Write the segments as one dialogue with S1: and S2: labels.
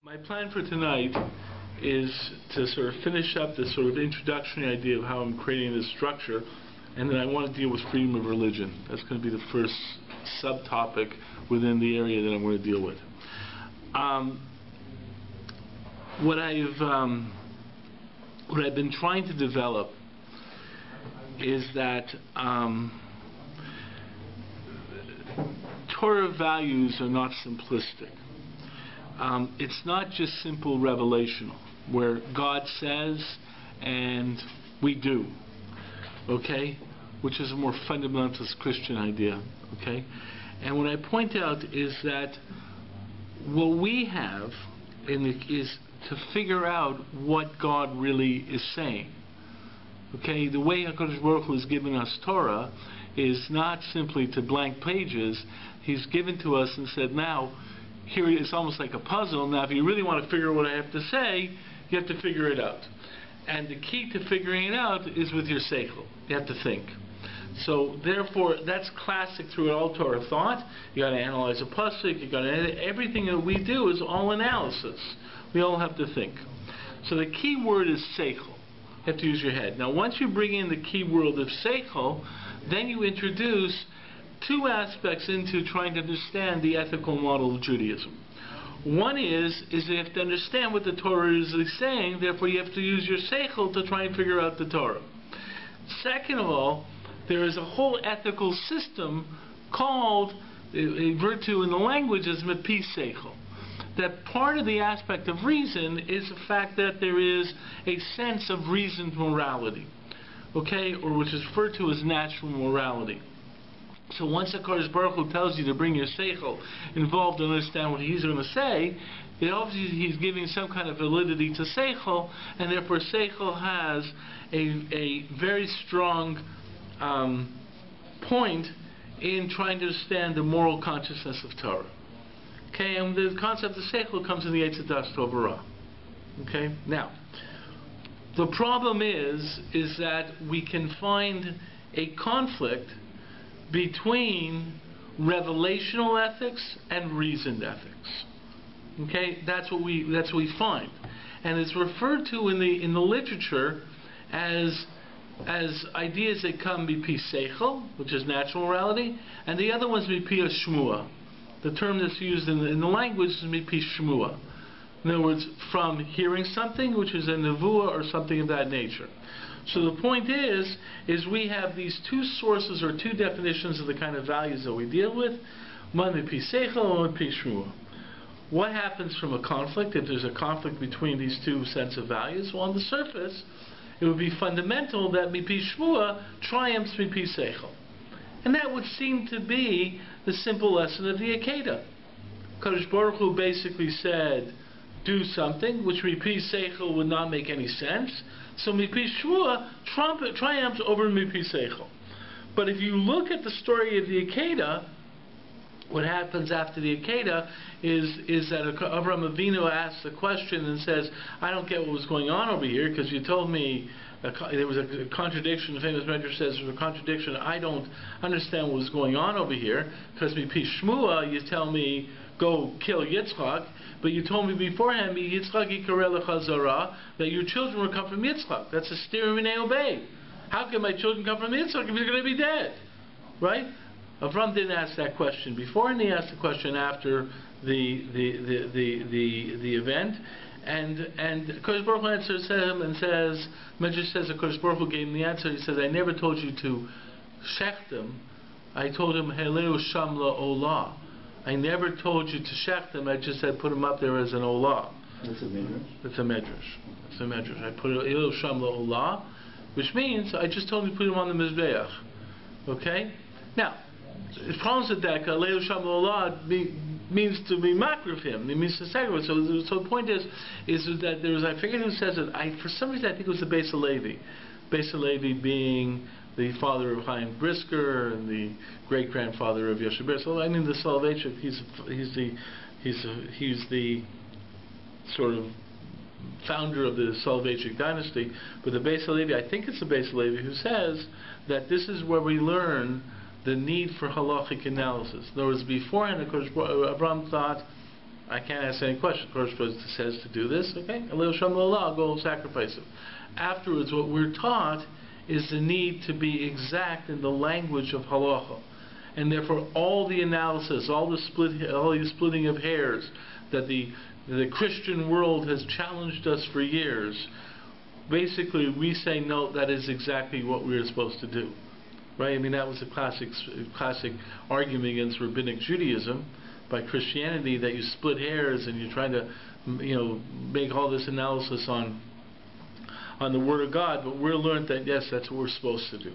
S1: My plan for tonight is to sort of finish up this sort of introductory idea of how I'm creating this structure, and then I want to deal with freedom of religion. That's going to be the first subtopic within the area that I'm going to deal with. What I've been trying to develop is that Torah values are not simplistic. It's not just simple revelational, where God says and we do, okay? Which is a more fundamentalist Christian idea, okay? And what I point out is that what we have is to figure out what God really is saying. Okay, the way HaKadosh Baruch Hu has given us Torah is not simply to blank pages. He's given to us and said, now, here it's almost like a puzzle. Now, if you really want to figure out what I have to say, you have to figure it out. And the key to figuring it out is with your seichel. You have to think. So, therefore, that's classic through all Torah thought. You got to analyze a pasuk. You got to everything that we do is all analysis. We all have to think. So the key word is seichel. You have to use your head. Now, once you bring in the key word of seichel, then you introduce two aspects into trying to understand the ethical model of Judaism. One is that you have to understand what the Torah is saying, therefore you have to use your seichel to try and figure out the Torah. Second of all, there is a whole ethical system called, a virtue in the language is mepi seichel. That part of the aspect of reason is the fact that there is a sense of reasoned morality, okay, or which is referred to as natural morality. So once HaKadosh Baruch Hu tells you to bring your seichel involved to understand what he's going to say, it obviously he's giving some kind of validity to seichel, and therefore seichel has a very strong point in trying to understand the moral consciousness of Torah. Okay, and the concept of seichel comes in the Eitzadas Torah. Okay, now the problem is that we can find a conflict between revelational ethics and reasoned ethics. Okay, that's what we find, and it's referred to in the literature as ideas that come mepi seichel, which is natural morality, and the other one's mepi shmua. The term that's used in the language is mepi shmua. In other words, from hearing something, which is a nevuah or something of that nature. So the point is we have these two sources or two definitions of the kind of values that we deal with. One mepi seichel and one mepi shmua. What happens from a conflict if there's a conflict between these two sets of values? Well, on the surface, it would be fundamental that mepi shmua triumphs mepi seichel. And that would seem to be the simple lesson of the Akedah. Kadosh Baruch Hu basically said, do something, which mepi seichel would not make any sense. So mepi shmua triumphs over mepi seichel. But if you look at the story of the Akedah, what happens after the Akedah is that Avraham Avinu asks a question and says, I don't get what was going on over here because you told me there was a contradiction. The famous Medrash says there was a contradiction. I don't understand what was going on over here because mepi shmua you tell me go kill Yitzchak, but you told me beforehand Yitzchak yikareh lecha zara, that your children will come from Yitzchak. That's a steer minei obey. How can my children come from Yitzchak if you're going to be dead? Right? Avraham didn't ask that question before, and he asked the question after the event. And Kodesh Baruch Hu answers him and says, Medrash says that Kodesh Baruch Hu gave him the answer. He says, I never told you to shecht him. I told him, Heleu sham la'olah. I never told you to shecht him. I just said put him up there as an olah.
S2: That's a medrash?
S1: That's a medrash. That's a medrash. I put Heleu sham la'olah, which means I just told him to put him on the mizbeach. Okay? Now, the problem with that, Heleu sham la'olah means to be makriv him. It means to sacrifice. So the point is that there was, I forget who says it. For some reason I think it was the Beis Halevi. Beis Halevi being the father of Chaim Brisker and the great grandfather of Yosef Brisker. I mean the Soloveitchik. He's the sort of founder of the Soloveitchik dynasty. But the Beis Halevi, I think it's the Beis Halevi who says that this is where we learn the need for halachic analysis. In other words, beforehand, of course, Avraham thought I can't ask any questions. The Torah says to do this, okay? I'll go sacrifice him. Afterwards, what we're taught is the need to be exact in the language of halacha. And therefore, all the analysis, all the splitting of hairs that the Christian world has challenged us for years, basically we say no, that is exactly what we're supposed to do. Right? I mean, that was a classic argument against rabbinic Judaism by Christianity, that you split hairs and you're trying to, make all this analysis on the Word of God. But we're learned that yes, that's what we're supposed to do.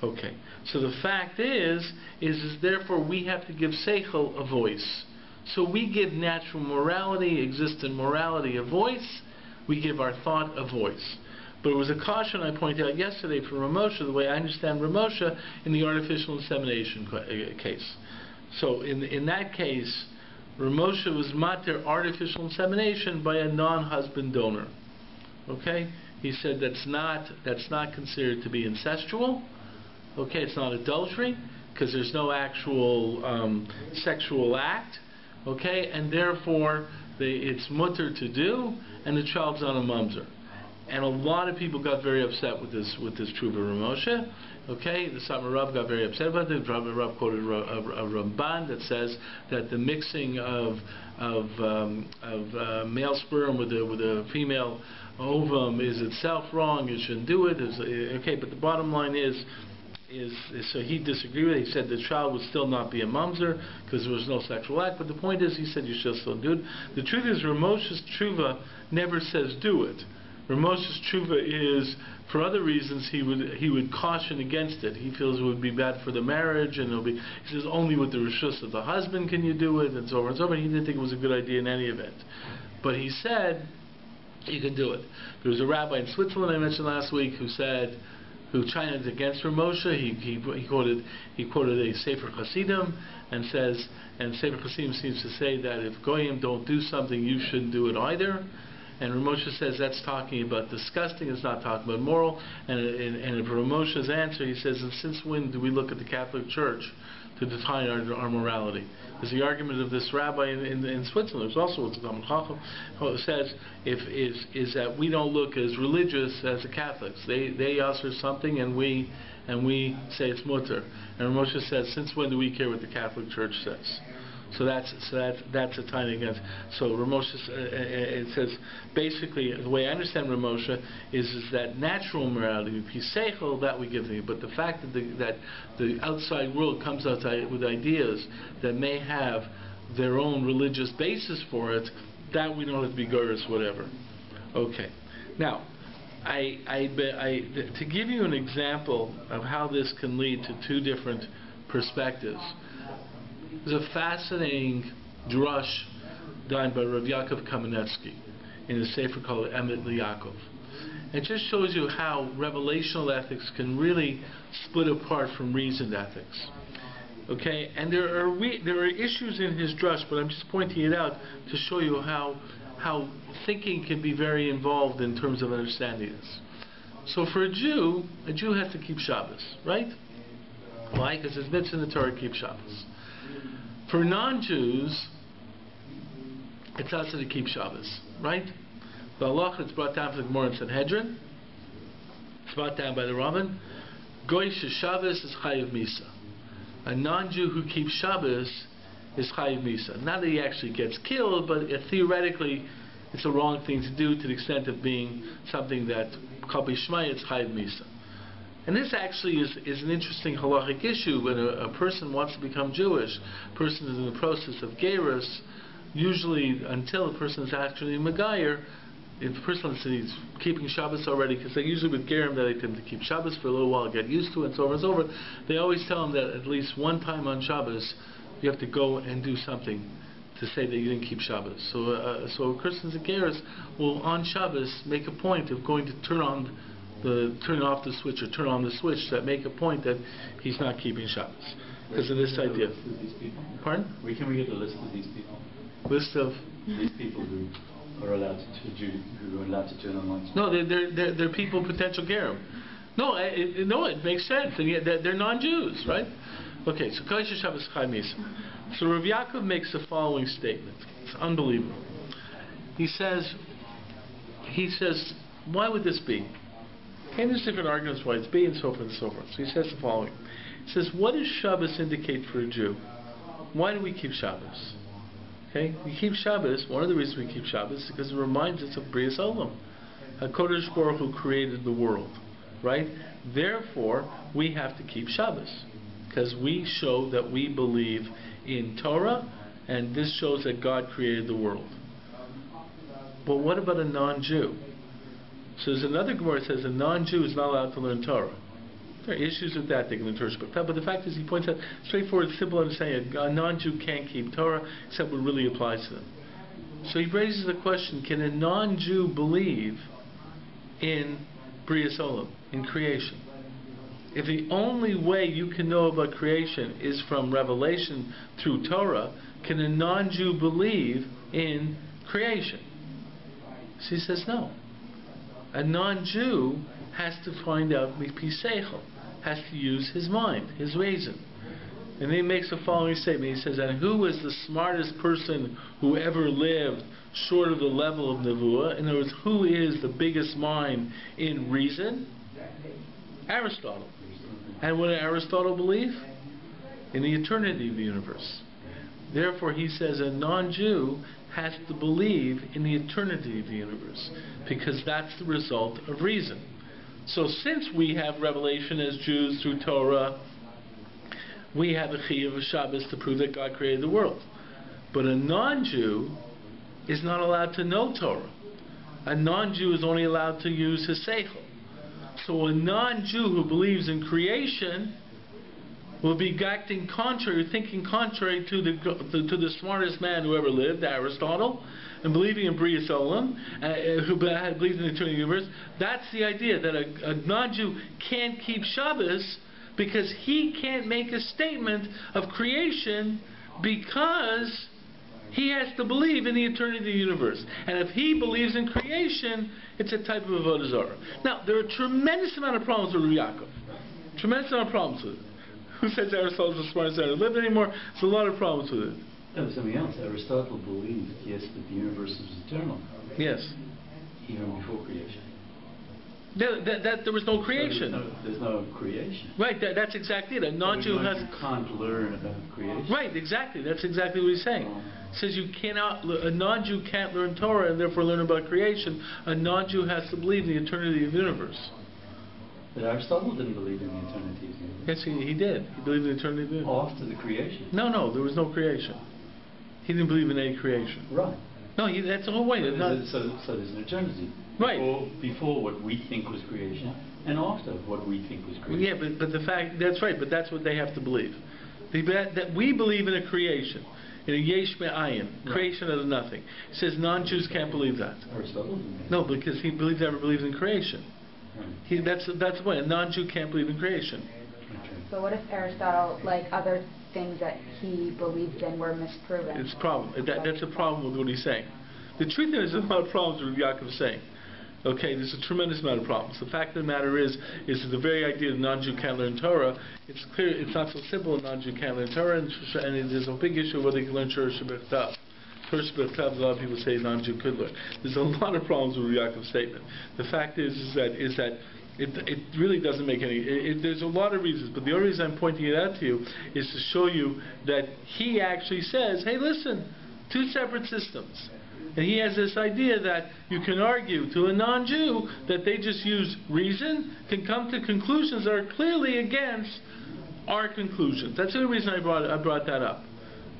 S1: Okay. So the fact is therefore we have to give seichel a voice. So we give natural morality, existent morality, a voice. We give our thought a voice. But it was a caution I pointed out yesterday for Ramosha, the way I understand Ramosha, in the artificial insemination case. So in that case, Ramosha was mater artificial insemination by a non-husband donor. Okay? He said that's not considered to be incestual. Okay, it's not adultery, because there's no actual sexual act. Okay, and therefore it's mutter to do, and the child's not a mamzer. And a lot of people got very upset with this Truva Ramosha. Okay, the Satmar Rav got very upset about it. Rabbi Rav quoted a Ramban that says that the mixing of male sperm with a female ovum is itself wrong. You shouldn't do it. Okay, but the bottom line is so he disagreed with it. He said the child would still not be a mamzer because there was no sexual act. But the point is, he said you should still do it. The truth is, Ramosha's Truva never says do it. Ramosha's Truva is, for other reasons, he would caution against it. He feels it would be bad for the marriage, and he says only with the reshus of the husband can you do it, and so on and so on. He didn't think it was a good idea in any event. But he said you can do it. There was a rabbi in Switzerland I mentioned last week who chided against Ramosha. He quoted a Sefer Hasidim and Sefer Hasidim seems to say that if Goyim don't do something, you shouldn't do it either. And Ramosha says that's talking about disgusting, it's not talking about moral. And in Ramosha's answer, he says, and since when do we look at the Catholic Church to define our morality? There's the argument of this rabbi in Switzerland, who's also a Talmid Chacham, who says is that we don't look as religious as the Catholics. They answer something and we say it's mutter. And Ramosha says, since when do we care what the Catholic Church says? So that's a tiny against. So Ramosha it says basically the way I understand Ramosha is that natural morality, piseichel, that we give them, but the fact that the outside world comes out with ideas that may have their own religious basis for it, that we don't have to be gurus, whatever. Okay, now to give you an example of how this can lead to two different perspectives. There's a fascinating drush done by Rav Yaakov Kamenetsky in a sefer called Emet L'Yaakov. It just shows you how revelational ethics can really split apart from reasoned ethics. Okay, and there are issues in his drush, but I'm just pointing it out to show you how thinking can be very involved in terms of understanding this. So for a Jew has to keep Shabbos, right? Why? Because it's mitzvah in the Torah to keep Shabbos. For non-Jews, it's also to keep Shabbos, right? The halacha, it's brought down from the Gemara in Sanhedrin. It's brought down by the Rabban. Goy Shabbos is chayiv misa. A non-Jew who keeps Shabbos is chayiv misa. Not that he actually gets killed, but theoretically, it's a wrong thing to do to the extent of being something that kol b'shmai, it's chayiv misa. And this actually is an interesting halachic issue. When a person wants to become Jewish, a person is in the process of gerus, usually until the person is actually Megayer, if the person is keeping Shabbos already, because they usually with Gerim they tend to keep Shabbos for a little while, get used to it, and so on and so forth, they always tell them that at least one time on Shabbos, you have to go and do something to say that you didn't keep Shabbos. So a person in gerus will on Shabbos make a point of going to turn off the switch or turn on the switch that make a point that he's not keeping Shabbos because of this idea. Pardon? Where can we get a list of these people? List of these people who are allowed to turn on lights. No, they're people potential gerim. No, it makes sense, and yet they're non-Jews, right? Okay, so Kosher Shabbos Chai Misa. So Rav Yaakov makes the following statement. It's unbelievable. He says, why would this be? Okay, there's different arguments why it's be, and so forth and so forth. So he says the following. He says, what does Shabbos indicate for a Jew? Why do we keep Shabbos? Okay, we keep Shabbos. One of the reasons we keep Shabbos is because it reminds us of Brias Olam. HaKadosh Baruch Hu created the world, right? Therefore, we have to keep Shabbos because we show that we believe in Torah, and this shows that God created the world. But what about a non-Jew? So there's another Gemara that says a non-Jew is not allowed to learn Torah. There are issues with that. They can learn Torah, but the fact is, he points out straightforward, simple understanding. A non-Jew can't keep Torah except what really applies to them. So he raises the question: can a non-Jew believe in Brias Olam, in creation? If the only way you can know about creation is from revelation through Torah, can a non-Jew believe in creation? So he says no. A non-Jew has to find out mipi seichel, has to use his mind, his reason. And then he makes the following statement. He says, and who is the smartest person who ever lived short of the level of Nevuah? In other words, who is the biggest mind in reason? Aristotle. And what did Aristotle believe? In the eternity of the universe. Therefore, he says a non-Jew has to believe in the eternity of the universe, because that's the result of reason. So since we have revelation as Jews through Torah, we have a chiyuv of Shabbos to prove that God created the world. But a non-Jew is not allowed to know Torah. A non-Jew is only allowed to use his seichel. So a non-Jew who believes in creation will be acting contrary, thinking contrary to the smartest man who ever lived, Aristotle, and believing in Brias Olam, who believes in the eternity of the universe. That's the idea, that a non-Jew can't keep Shabbos because he can't make a statement of creation because he has to believe in the eternity of the universe. And if he believes in creation, it's a type of avodah zarah. Now, there are a tremendous amount of problems with Rabbi Yaakov. Tremendous amount of problems with it. Who says Aristotle is the smartest man who lived anymore? There's a lot of problems with it.
S2: There was something else. Aristotle believed, yes, that the universe was eternal.
S1: Yes.
S2: Even before creation.
S1: That there was no creation.
S2: So there's no creation.
S1: Right, that's exactly it. A non-Jew has...
S2: You can't learn about creation.
S1: Right, exactly. That's exactly what he's saying. He says you cannot, a non-Jew can't learn Torah and therefore learn about creation. A non-Jew has to believe in the eternity of the universe.
S2: But Aristotle didn't believe in the eternity of the universe.
S1: Yes, he did. He believed in the eternity of the universe.
S2: After the creation.
S1: No, there was no creation. He didn't believe in any creation.
S2: Right.
S1: No, that's the whole way.
S2: So there's an eternity.
S1: Right.
S2: Before what we think was creation, and after what we think was creation.
S1: Yeah, but the fact, that's right, but that's what they have to believe. That we believe in a creation, in a yesh me'ayin, creation out of nothing. He says non-Jews can't believe that.
S2: Aristotle didn't.
S1: No, because he never believes in creation. Right. That's the point. A non-Jew can't believe in creation.
S2: Okay.
S3: So what if Aristotle, like other things that he believed in, were misproven?
S1: It's a problem. That's a problem with what he's saying. The truth is, there's a lot of problems with what Yaakov is saying. Okay, there's a tremendous amount of problems. The fact of the matter is that the very idea that non-Jew can't learn Torah, it's clear, it's not so simple. A non-Jew can't learn Torah, and there's a big issue whether he can learn Torah Shabbat. Torah Shabbat, a lot of people say a non-Jew could learn. There's a lot of problems with Yaakov's statement. The fact is that it really doesn't make any. There's a lot of reasons, but the only reason I'm pointing it out to you is to show you that he actually says, hey, listen, two separate systems. And he has this idea that you can argue to a non-Jew that they just use reason, can come to conclusions that are clearly against our conclusions. That's the only reason I brought that up.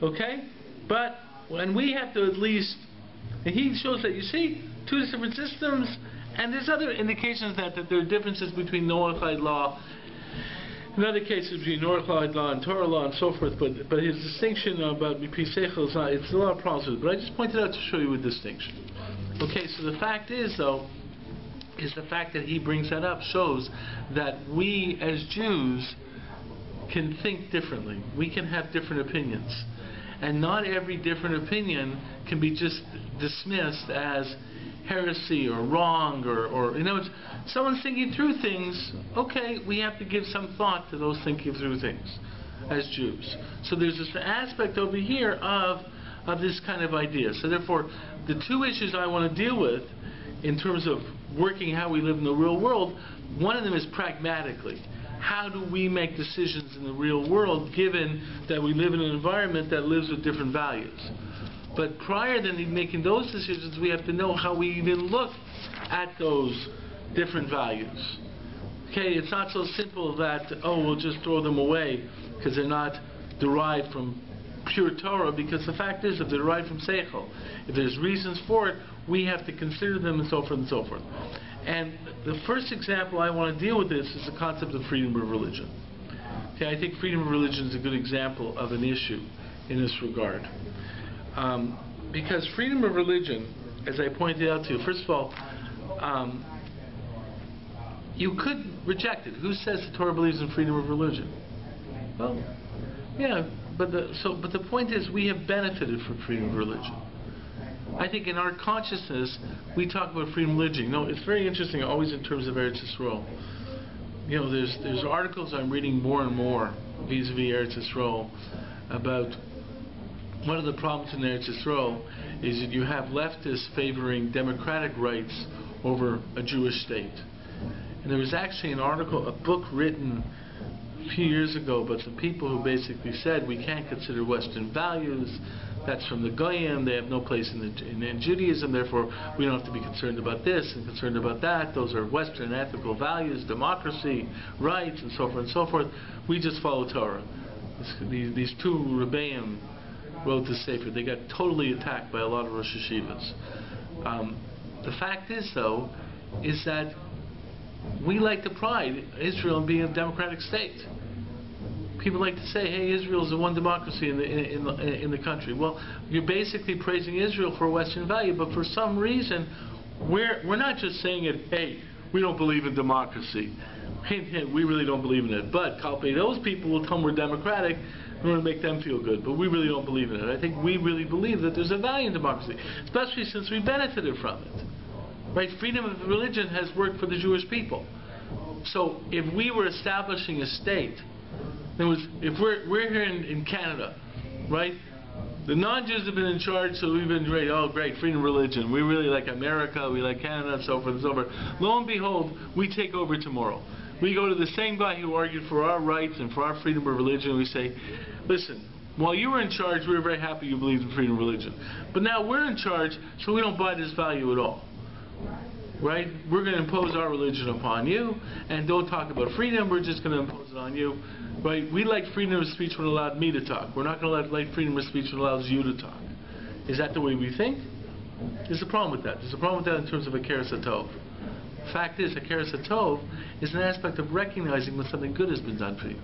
S1: Okay? But when we have to at least, and he shows that, you see, two different systems, and there's other indications that there are differences between Noahide law, in other cases between Noahide law and Torah law and so forth, but his distinction about Mipi Seichel is not, it's a lot of problems with it, but I just pointed out to show you a distinction. Okay, so the fact is, though, is the fact that he brings that up shows that we as Jews can think differently. We can have different opinions. And not every different opinion can be just dismissed as heresy or wrong or you know, someone's thinking through things. Okay, we have to give some thought to those thinking through things as Jews. So there's this aspect over here of of this kind of idea. So therefore, the two issues I want to deal with in terms of working how we live in the real world, one of them is pragmatically. How do we make decisions in the real world given that we live in an environment that lives with different values? But prior to making those decisions, we have to know how we even look at those different values. Okay, it's not so simple that, oh, we'll just throw them away because they're not derived from pure Torah, because the fact is, if they're derived from Seichel, if there's reasons for it, we have to consider them and so forth and so forth. And the first example I want to deal with this is the concept of freedom of religion. Okay, I think freedom of religion is a good example of an issue in this regard. Because freedom of religion, as I pointed out to you, first of all, you could reject it. Who says the Torah believes in freedom of religion? Well, yeah, but the point is, we have benefited from freedom of religion. I think in our consciousness, we talk about freedom of religion. You know, it's very interesting, always in terms of Eretz Yisrael. You know, there's articles I'm reading more and more vis-a-vis Eretz Yisrael about one of the problems in Eretz Yisrael is that you have leftists favoring democratic rights over a Jewish state. And there was actually an article, a book written a few years ago about some people who basically said we can't consider Western values. That's from the Goyim. They have no place in Judaism. Therefore, we don't have to be concerned about this and concerned about that. Those are Western ethical values, democracy, rights, and so forth and so forth. We just follow Torah. These two Rabbeim wrote this Sefer. They got totally attacked by a lot of Rosh Yeshivas. The fact is, though, is that we like to pride Israel in being a democratic state. People like to say, hey, Israel is the one democracy in the country. Well, you're basically praising Israel for a Western value, but for some reason, we're not just saying it, hey, we don't believe in democracy. We really don't believe in it. But, Kalpe, those people will come, we're democratic, we want to make them feel good, but we really don't believe in it. I think we really believe that there's a value in democracy, especially since we benefited from it. Right? Freedom of religion has worked for the Jewish people. So if we were establishing a state, if we're here in Canada, right? The non-Jews have been in charge, so we've been great. Oh, great, freedom of religion. We really like America, we like Canada, and so forth and so forth. Lo and behold, we take over tomorrow. We go to the same guy who argued for our rights and for our freedom of religion, and we say, listen, while you were in charge, we were very happy you believed in freedom of religion. But now we're in charge, so we don't buy this value at all. Right? We're going to impose our religion upon you, and don't talk about freedom, we're just going to impose it on you. Right? We like freedom of speech when it allowed me to talk. We're not going to like freedom of speech when it allows you to talk. Is that the way we think? There's a problem with that. There's a problem with that in terms of a Hakeres HaTov. The fact is, a Hakeres HaTov is an aspect of recognizing when something good has been done for you.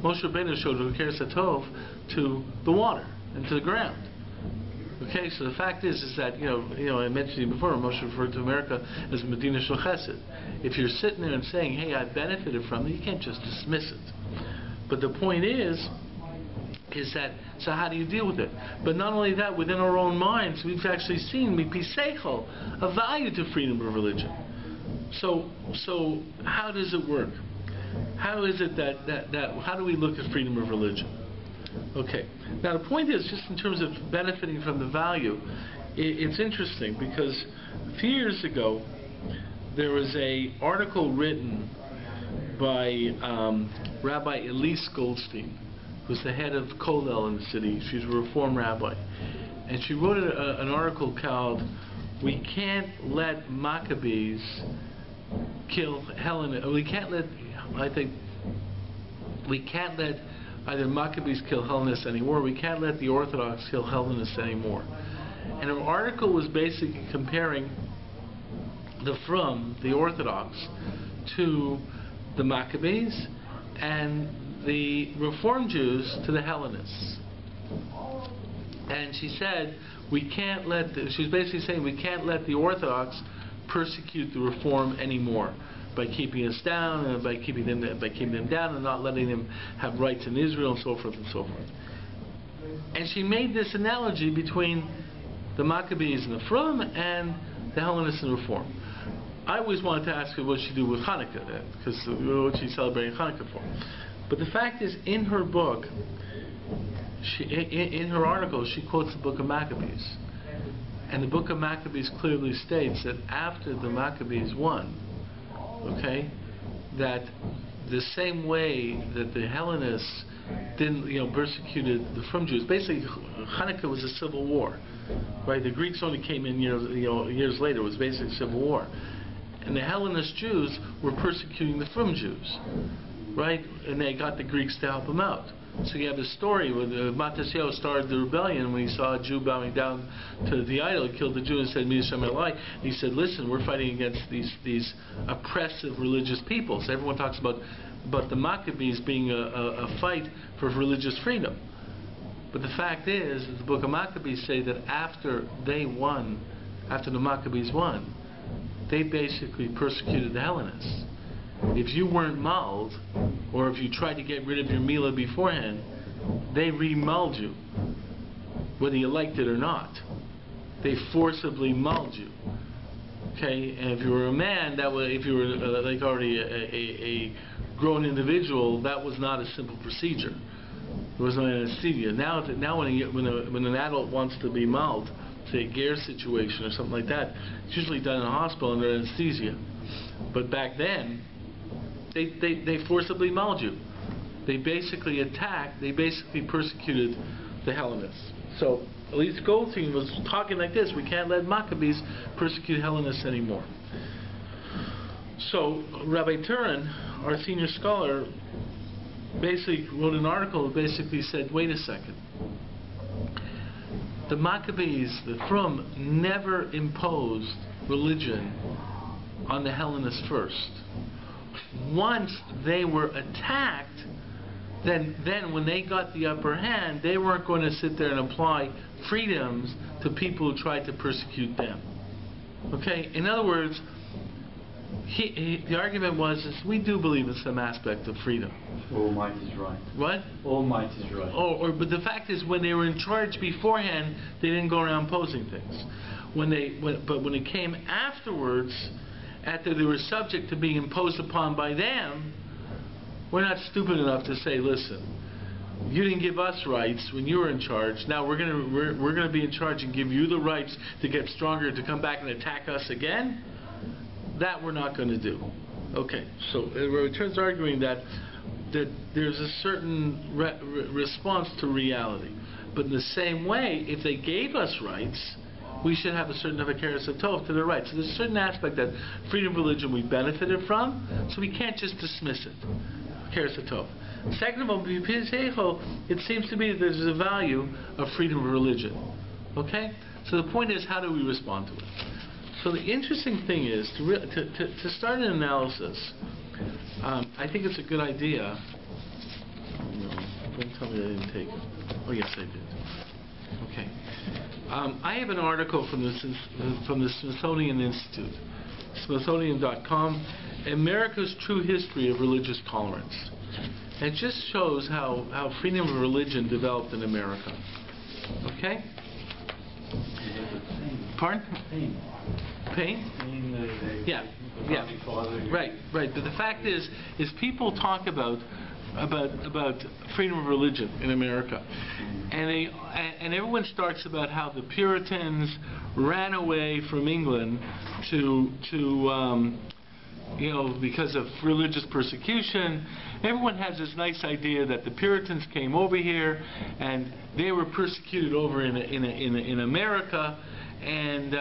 S1: Moshe Rabbeinu showed a Hakeres HaTov to the water and to the ground. Okay, so the fact is that, you know, I mentioned to you before, Moshe referred to America as Medina Shel Chesed. If you're sitting there and saying, hey, I've benefited from it, you can't just dismiss it. But the point is that, so how do you deal with it? But not only that, within our own minds, we've actually seen, Seichel, a value to freedom of religion. So how does it work? How is it that how do we look at freedom of religion? Okay. Now the point is, just in terms of benefiting from the value, it's interesting because a few years ago there was an article written by Rabbi Elise Goldstein, who's the head of Kollel in the city. She's a Reform rabbi, and she wrote an article called "We Can't Let Maccabees Kill Helen." We can't let either Maccabees kill Hellenists anymore. We can't let the Orthodox kill Hellenists anymore. And her article was basically comparing the Orthodox, to the Maccabees, and the Reform Jews to the Hellenists. And she said, she was basically saying we can't let the Orthodox persecute the Reform anymore, by keeping us down and by keeping them down and not letting them have rights in Israel and so forth and so forth. And she made this analogy between the Maccabees and the Frum and the Hellenists and Reform. I always wanted to ask her what she do with Hanukkah, because what she's celebrating Hanukkah for. But the fact is, in her book, in her article, she quotes the book of Maccabees. And the book of Maccabees clearly states that after the Maccabees won, okay, that the same way that the Hellenists didn't, persecuted the Frum Jews. Basically, Hanukkah was a civil war, right? The Greeks only came in years later. It was basically a civil war, and the Hellenist Jews were persecuting the Frum Jews, right? And they got the Greeks to help them out. So you have a story where Matisyahu started the rebellion when he saw a Jew bowing down to the idol. He killed the Jew and said, "Mi Yisrael Elai." And he said, "Listen, we're fighting against these oppressive religious people." So everyone talks about the Maccabees being a fight for religious freedom. But the fact is, the book of Maccabees say that after they won, after the Maccabees won, they basically persecuted the Hellenists. If you weren't mauled, or if you tried to get rid of your milah beforehand, they re-mauled you, whether you liked it or not. They forcibly mauled you. Okay, and if you were a man, if you were like already a grown individual, that was not a simple procedure. There was no anesthesia. Now when an adult wants to be mauled, say a Gare situation or something like that, it's usually done in a hospital under anesthesia. But back then, they forcibly mauled you. They basically attacked, they basically persecuted the Hellenists. So at least Goldstein was talking like this: we can't let Maccabees persecute Hellenists anymore. So Rabbi Turin, our senior scholar, basically wrote an article that basically said, wait a second. The Maccabees, the Frum, never imposed religion on the Hellenists first. Once they were attacked, then when they got the upper hand, they weren't going to sit there and apply freedoms to people who tried to persecute them. Okay? In other words, the argument was we do believe in some aspect of freedom.
S2: All might is right.
S1: What?
S2: All might is right.
S1: But the fact is, when they were in charge beforehand, they didn't go around imposing things. But when it came afterwards, after they were subject to being imposed upon by them, we're not stupid enough to say, listen, you didn't give us rights when you were in charge. Now we're gonna be in charge and give you the rights to get stronger, to come back and attack us again. That we're not going to do. Okay, so Turner's arguing that there's a certain response to reality, but in the same way, if they gave us rights, we should have a certain of a keres hatov to their rights. So there's a certain aspect that freedom of religion we benefited from, so we can't just dismiss it. Keres hatov. Second of all, it seems to be that there's a value of freedom of religion. Okay? So the point is, how do we respond to it? So the interesting thing is, to start an analysis, I think it's a good idea. No, don't tell me I didn't take it. Oh yes, I did. Okay. I have an article from the Smithsonian Institute, Smithsonian.com, America's True History of Religious Tolerance. And it just shows how freedom of religion developed in America. Okay? Pardon? Pain? Yeah. Right. But the fact is people talk about freedom of religion in America, and everyone starts about how the Puritans ran away from England because of religious persecution. Everyone has this nice idea that the Puritans came over here and they were persecuted over in America, and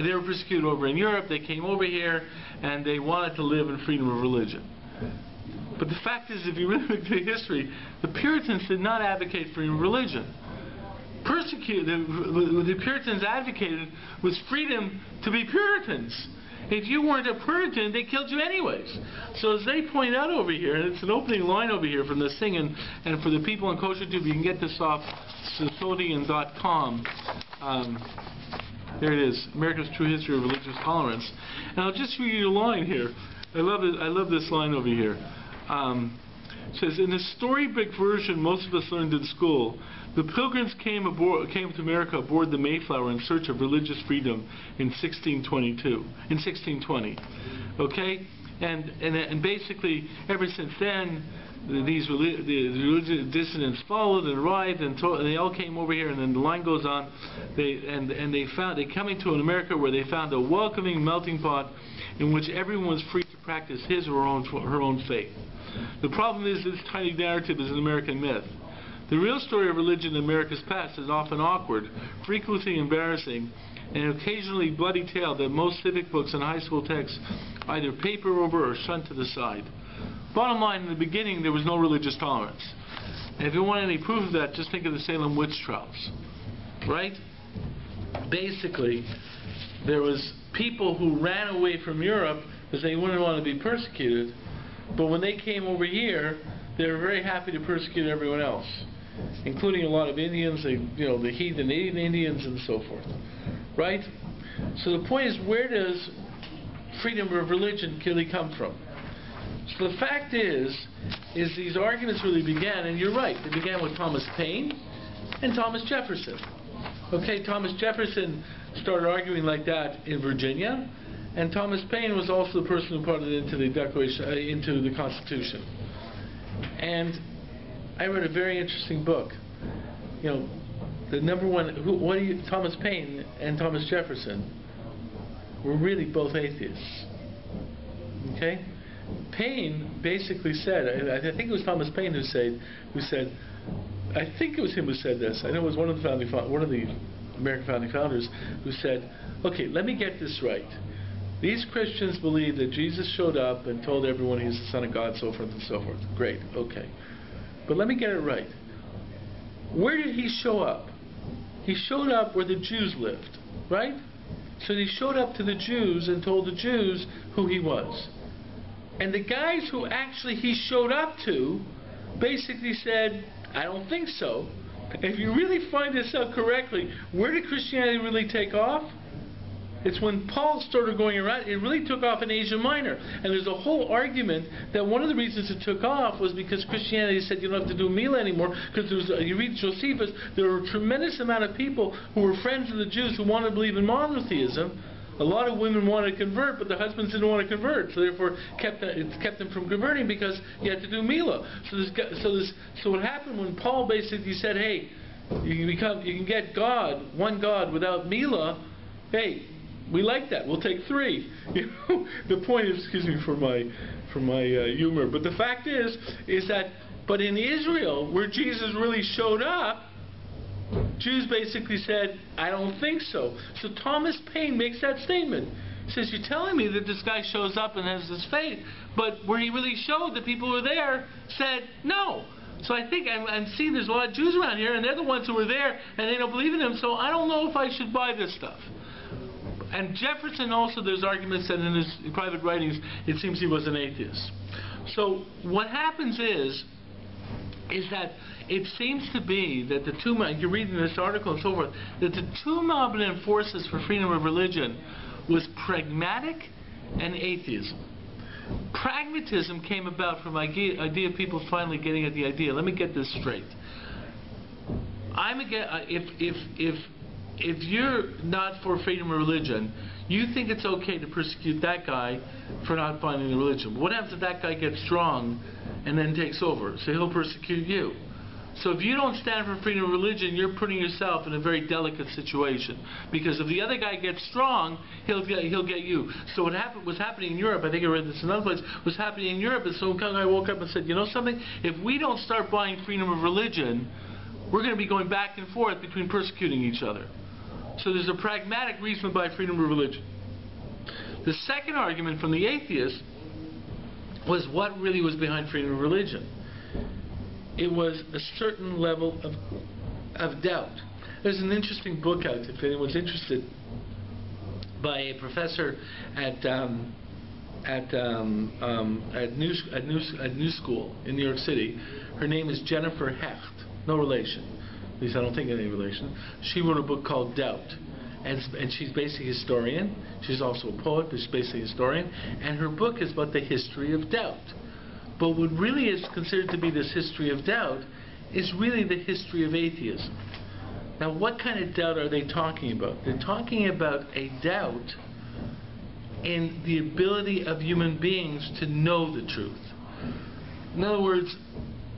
S1: they were persecuted over in Europe. They came over here and they wanted to live in freedom of religion. But the fact is, if you really look at the history, the Puritans did not advocate freedom of religion. What the Puritans advocated was freedom to be Puritans. If you weren't a Puritan, they killed you anyways. So as they point out over here, and it's an opening line over here from this thing, and for the people on Kosher Tube, you can get this off Smithsonian.com. There it is, America's True History of Religious Tolerance. And I'll just read you a line here. I love this line over here. It says, in the storybook version most of us learned in school, the Pilgrims came to America aboard the Mayflower in search of religious freedom in 1620. Okay? And basically, ever since then, the religious dissidents followed and arrived, and they all came over here. And then the line goes on. They coming to an America where they found a welcoming melting pot in which everyone was free to practice his or her own faith. The problem is this tiny narrative is an American myth. The real story of religion in America's past is often awkward, frequently embarrassing, and occasionally bloody tale that most civic books and high school texts either paper over or shunt to the side. Bottom line, in the beginning, there was no religious tolerance. And if you want any proof of that, just think of the Salem witch trials. Right? Basically, there was people who ran away from Europe because they wouldn't want to be persecuted. But when they came over here, they were very happy to persecute everyone else, including a lot of Indians, the heathen Indians and so forth. Right? So the point is, where does freedom of religion really come from? So the fact is these arguments really began, and you're right, they began with Thomas Paine and Thomas Jefferson. Okay, Thomas Jefferson started arguing like that in Virginia, and Thomas Paine was also the person who put it into the Declaration, into the Constitution. And I read a very interesting book. The number one, Thomas Paine and Thomas Jefferson were really both atheists. Okay? Paine basically said, I think it was Thomas Paine who said, I think it was him who said this. I know it was one of the American founding founders who said, okay, let me get this right. These Christians believe that Jesus showed up and told everyone he's the Son of God, so forth and so forth. Great, okay. But let me get it right. Where did he show up? He showed up where the Jews lived, right? So he showed up to the Jews and told the Jews who he was. And the guys who actually he showed up to basically said, I don't think so. If you really find this out correctly, where did Christianity really take off? It's when Paul started going around, it really took off in Asia Minor. And there's a whole argument that one of the reasons it took off was because Christianity said you don't have to do Mila anymore, because you read Josephus, there were a tremendous amount of people who were friends of the Jews who wanted to believe in monotheism. A lot of women wanted to convert, but the husbands didn't want to convert, so therefore it kept them from converting because you had to do Mila. So what happened when Paul basically said, hey, you can get God, one God without Mila, hey, we like that. We'll take three. The point is, excuse me for my humor, but the fact is that, but in Israel, where Jesus really showed up, Jews basically said, I don't think so. So Thomas Paine makes that statement. He says, you're telling me that this guy shows up and has this faith, but where he really showed, the people who were there said no. So I think, and see, there's a lot of Jews around here, and they're the ones who were there, and they don't believe in him, so I don't know if I should buy this stuff. And Jefferson also, there's arguments that in his private writings, it seems he was an atheist. So what happens is that it seems to be that the two, you're reading this article and so forth, that the two dominant forces for freedom of religion was pragmatic and atheism. Pragmatism came about from idea of people finally getting at the idea. Let me get this straight. If you're not for freedom of religion, you think it's okay to persecute that guy for not finding the religion. What happens if that guy gets strong and then takes over? So he'll persecute you. So if you don't stand for freedom of religion, you're putting yourself in a very delicate situation. Because if the other guy gets strong, he'll get you. So what was happening in Europe, I think I read this in another place, was happening in Europe, and some guy woke up and said, you know something? If we don't start buying freedom of religion, we're going to be going back and forth between persecuting each other. So there's a pragmatic reason to buy freedom of religion. The second argument from the atheists was what really was behind freedom of religion. It was a certain level of doubt. There's an interesting book out, if anyone's interested, by a professor at New School in New York City. Her name is Jennifer Hecht. No relation. At least I don't think any relation. She wrote a book called Doubt. And she's basically a historian. She's also a poet, but she's basically a historian. And her book is about the history of doubt. But what really is considered to be this history of doubt is really the history of atheism. Now, what kind of doubt are they talking about? They're talking about a doubt in the ability of human beings to know the truth. In other words,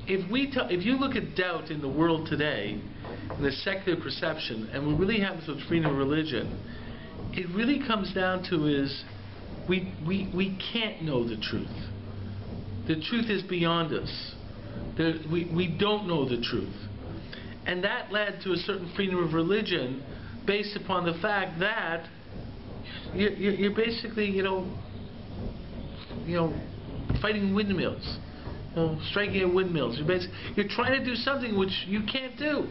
S1: if you look at doubt in the world today, in the secular perception, and what really happens with freedom of religion, it really comes down to is we can't know the truth. The truth is beyond us. We don't know the truth. And that led to a certain freedom of religion based upon the fact that you're basically, fighting windmills, striking at windmills. You're trying to do something which you can't do.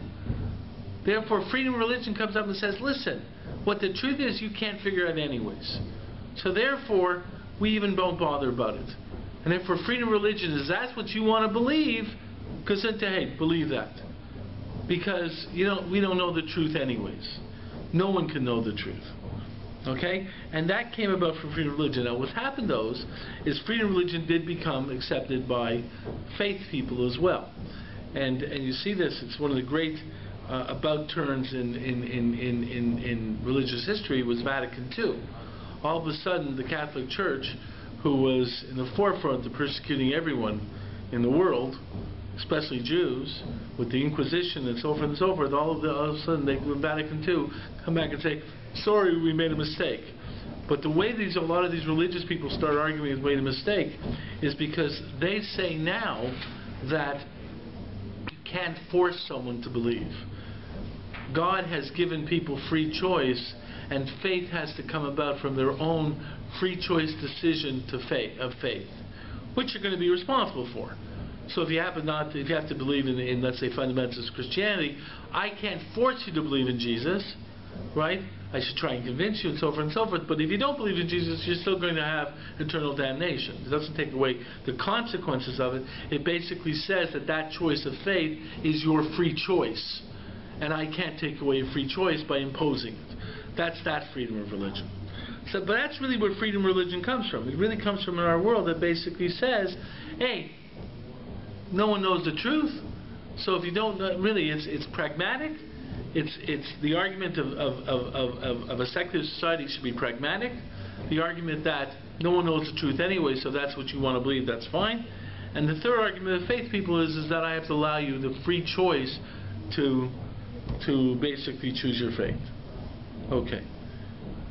S1: Therefore, freedom of religion comes up and says, listen, what the truth is you can't figure out anyways. So therefore, we even don't bother about it. And therefore, freedom of religion is that's what you want to believe, because then, hey, believe that. Because we don't know the truth anyways. No one can know the truth. Okay? And that came about from freedom of religion. Now, what happened, though, is freedom of religion did become accepted by faith people as well. And you see this, it's one of the great about turns in religious history was Vatican II. All of a sudden, the Catholic Church, who was in the forefront of persecuting everyone in the world, especially Jews, with the Inquisition and so forth, all of a sudden, with Vatican II, come back and say, sorry, we made a mistake. But the way a lot of these religious people start arguing we made a mistake is because they say now that you can't force someone to believe. God has given people free choice, and faith has to come about from their own free choice decision of faith, which you're going to be responsible for. So if you have to believe in let's say, fundamentalist Christianity, I can't force you to believe in Jesus, right? I should try and convince you and so forth, but if you don't believe in Jesus, you're still going to have eternal damnation. It doesn't take away the consequences of it. It basically says that choice of faith is your free choice, and I can't take away your free choice by imposing it. That's that freedom of religion. But that's really where freedom of religion comes from. It really comes from in our world that basically says, hey, no one knows the truth, so if you don't know, really, it's pragmatic. It's the argument of a secular society should be pragmatic. The argument that no one knows the truth anyway, so that's what you want to believe, that's fine. And the third argument of faith people is that I have to allow you the free choice to basically choose your faith. Okay.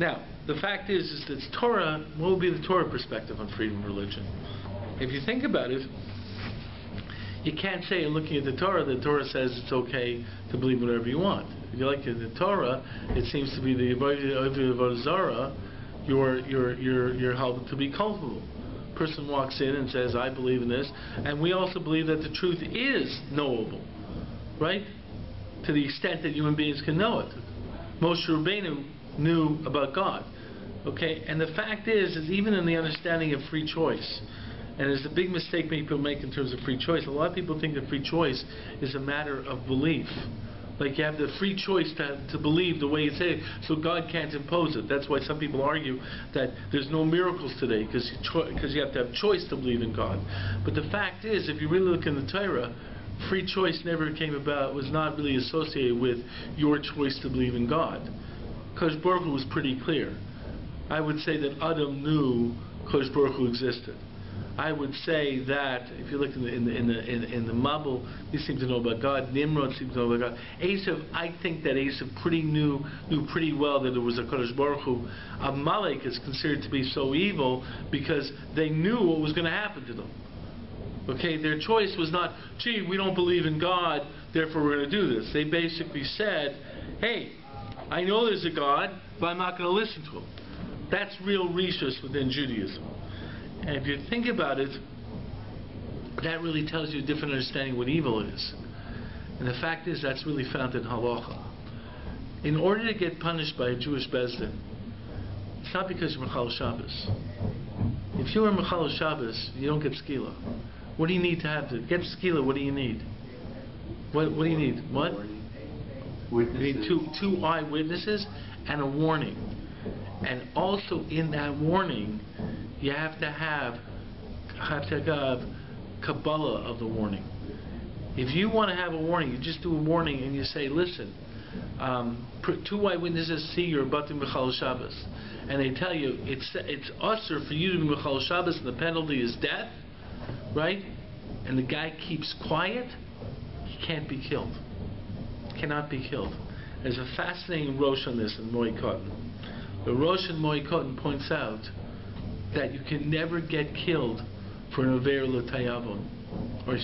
S1: Now, the fact is that Torah, what would be the Torah perspective on freedom of religion? If you think about it, you can't say, looking at the Torah says it's okay to believe whatever you want. If you look at the Torah, it seems to be the Avodah Zarah, you're held to be culpable. A person walks in and says, I believe in this, and we also believe that the truth is knowable, right? To the extent that human beings can know it. Moshe Rabbeinu knew about God. Okay, and the fact is even in the understanding of free choice, and it's a big mistake people make in terms of free choice. A lot of people think that free choice is a matter of belief. Like you have the free choice to believe the way you say it, so God can't impose it. That's why some people argue that there's no miracles today, because you have to have choice to believe in God. But the fact is, if you really look in the Torah, free choice never came about, was not really associated with your choice to believe in God. Kodesh Baruch Hu was pretty clear. I would say that Adam knew Kodesh Baruch Hu existed. I would say that if you look in the Mabul, he seemed to know about God. Nimrod seemed to know about God. Esav, I think that Esav knew pretty well that there was a Kodesh Baruch Hu. Amalek is considered to be so evil because they knew what was going to happen to them. Okay, their choice was not, gee, we don't believe in God, therefore we're going to do this. They basically said, hey, I know there's a God, but I'm not going to listen to him. That's real rishus within Judaism. And if you think about it, that really tells you a different understanding of what evil is. And the fact is, that's really found in halacha. In order to get punished by a Jewish Beis Din, it's not because you're Mechal Shabbos. If you are Mechal Shabbos, you don't get skila. What do you need to have to get skila? What do you need? What do you need? What? You need two eyewitnesses and a warning. And also in that warning, you have to have Kabbalah of the warning. If you want to have a warning, you just do a warning and you say, listen, two eyewitnesses see you're about to be Mechal Shabbos, and they tell you it's usher for you to be Mechal Shabbos and the penalty is death, right? and the guy keeps quiet, he can't be killed. Cannot be killed. There's a fascinating Rosh on this in Moy Cotton. The Rosh in Moy Cotton points out that you can never get killed for an Aver L'Tayavon. Or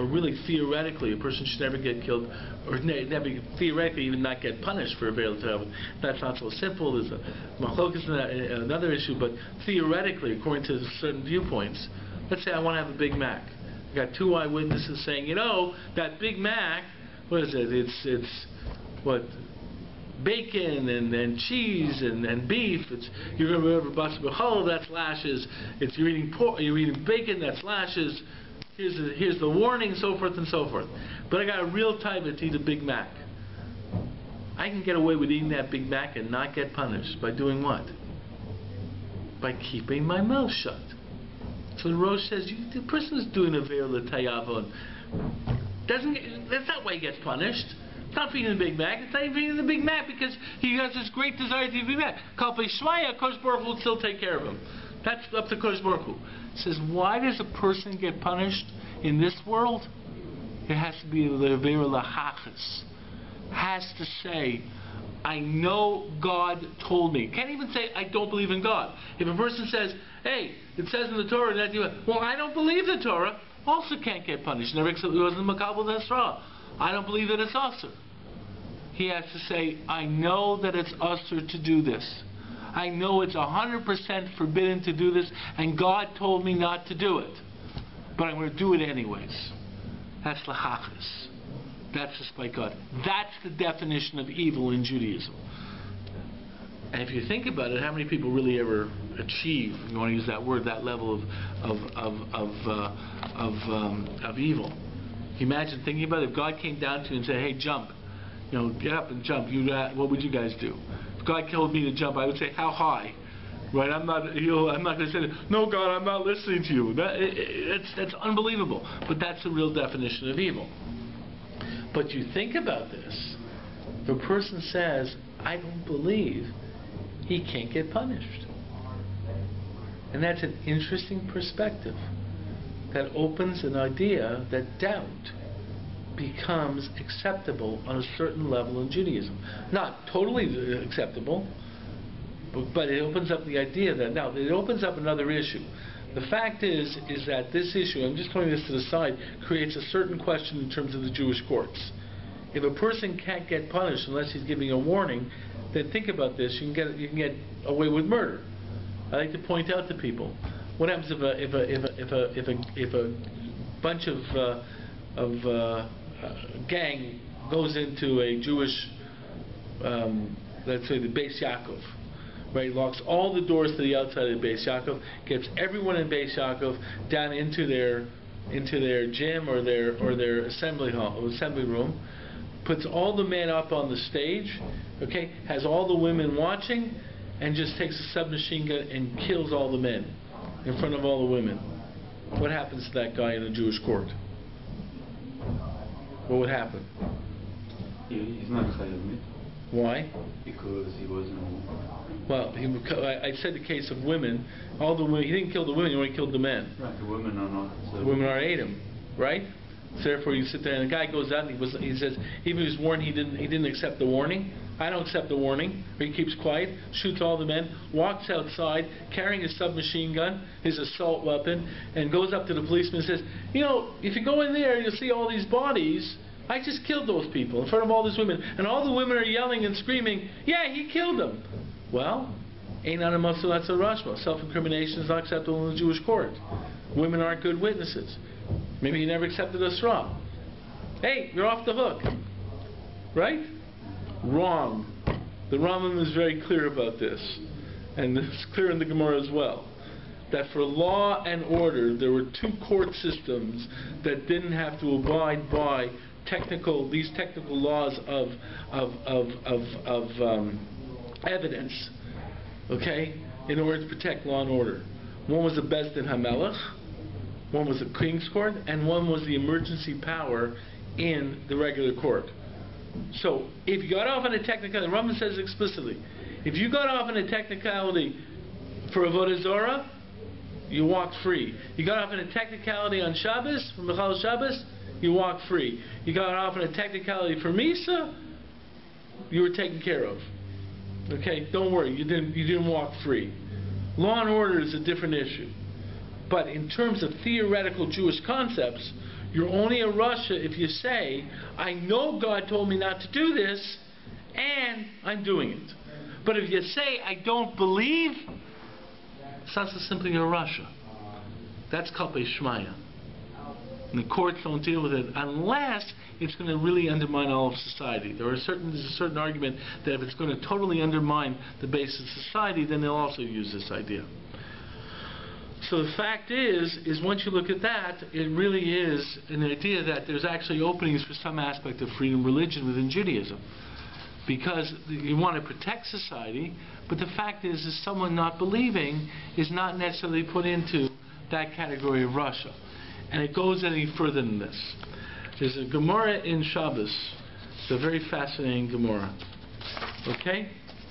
S1: really theoretically, a person should never get killed, or never theoretically even not get punished for Aver L'Tayavon. That's not so simple. There's a machlokes, another issue, but theoretically, according to certain viewpoints, let's say I want to have a Big Mac. I got 2 eyewitnesses saying, that Big Mac, what is it? It's what? Bacon and cheese and beef. You're going to remember basar b'chol, that's lashes. You're eating pork, you're eating bacon, that's lashes. Here's the warning, so forth and so forth. But I got a real taiva to eat a Big Mac. I can get away with eating that Big Mac and not get punished by doing what? By keeping my mouth shut. So the Rosh says, the person is doing a Aver L'Tayavon. That's not why he gets punished. It's not for eating the Big Mac. It's not even eating the Big Mac because he has this great desire to eat the Big Mac. Kalpei Shmaya, Kosh Baruch Hu will still take care of him. That's up to Kosh Baruch Hu. It says, why does a person get punished in this world? It has to be the Aver L'Hachas. Has to say, I know God told me. Can't even say, I don't believe in God. If a person says, hey, it says in the Torah that well, I don't believe the Torah, also can't get punished. Never accept it wasn't Makabel Desra. I don't believe that it's Asur. He has to say, I know that it's Asur to do this. I know it's 100% forbidden to do this, and God told me not to do it. But I'm going to do it anyways. That's L'Hachas. That's just by God. That's the definition of evil in Judaism. And if you think about it, how many people really ever achieve, if you want to use that word, that level of evil? Imagine thinking about it. If God came down to you and said, hey, jump. Get up and jump. What would you guys do? If God told me to jump, I would say, how high? Right? I'm not going to say, no, God, I'm not listening to you. That's unbelievable. But that's the real definition of evil. But you think about this. If a person says, I don't believe, he can't get punished. And that's an interesting perspective that opens an idea that doubt becomes acceptable on a certain level in Judaism. Not totally acceptable, but it opens up the idea that, now, it opens up another issue. The fact is that this issue, I'm just putting this to the side, creates a certain question in terms of the Jewish courts. If a person can't get punished unless he's giving a warning, then think about this, you can get away with murder. I like to point out to people, what happens if a bunch of gang goes into a Jewish, let's say the Beis Yaakov, right? Locks all the doors to the outside of the Beis Yaakov, gets everyone in Beis Yaakov down into their gym or their assembly room, puts all the men up on the stage, okay, has all the women watching, and just takes a submachine gun and kills all the men in front of all the women. What happens to that guy in a Jewish court? What would happen?
S2: He's not chayav.
S1: Why?
S2: Because he wasn't.
S1: Well, I said the case of women. All the women. He didn't kill the women. He only killed the men.
S2: Right. The women are not. So
S1: the women are Adam, right? So therefore, you sit there, and the guy goes out and he says, even if he was warned, he didn't accept the warning. I don't accept the warning. Or he keeps quiet, shoots all the men, walks outside carrying his submachine gun, his assault weapon, and goes up to the policeman and says, if you go in there, you'll see all these bodies. I just killed those people in front of all these women, and all the women are yelling and screaming, yeah, he killed them. Well, self-incrimination is not acceptable in the Jewish court. Women aren't good witnesses. Maybe he never accepted a straw. Hey, you're off the hook. Right? Wrong. The Rambam is very clear about this. And it's clear in the Gemara as well. That for law and order, there were two court systems that didn't have to abide by these technical laws of evidence, okay, in order to protect law and order. One was the Beis Din HaMelech, one was the King's Court, and one was the emergency power in the regular court. So, if you got off on a technicality, the Rambam says explicitly, if you got off on a technicality for Avodah Zarah, you walk free. You got off in a technicality on Shabbos, from Michal Shabbos, you walk free. You got off in a technicality for Misa, you were taken care of. Okay, don't worry, you didn't walk free. Law and order is a different issue. But in terms of theoretical Jewish concepts, you're only a Rasha if you say, I know God told me not to do this, and I'm doing it. But if you say, I don't believe, it's not so simply a Rasha. That's called Shmaya. And the courts don't deal with it unless it's going to really undermine all of society. There's a certain argument that if it's going to totally undermine the base of society, then they'll also use this idea. So the fact is once you look at that, it really is an idea that there's actually openings for some aspect of freedom of religion within Judaism. Because you want to protect society, but the fact is someone not believing is not necessarily put into that category of Rasha. And it goes any further than this. There's a Gemara in Shabbos. It's a very fascinating Gemara. Okay?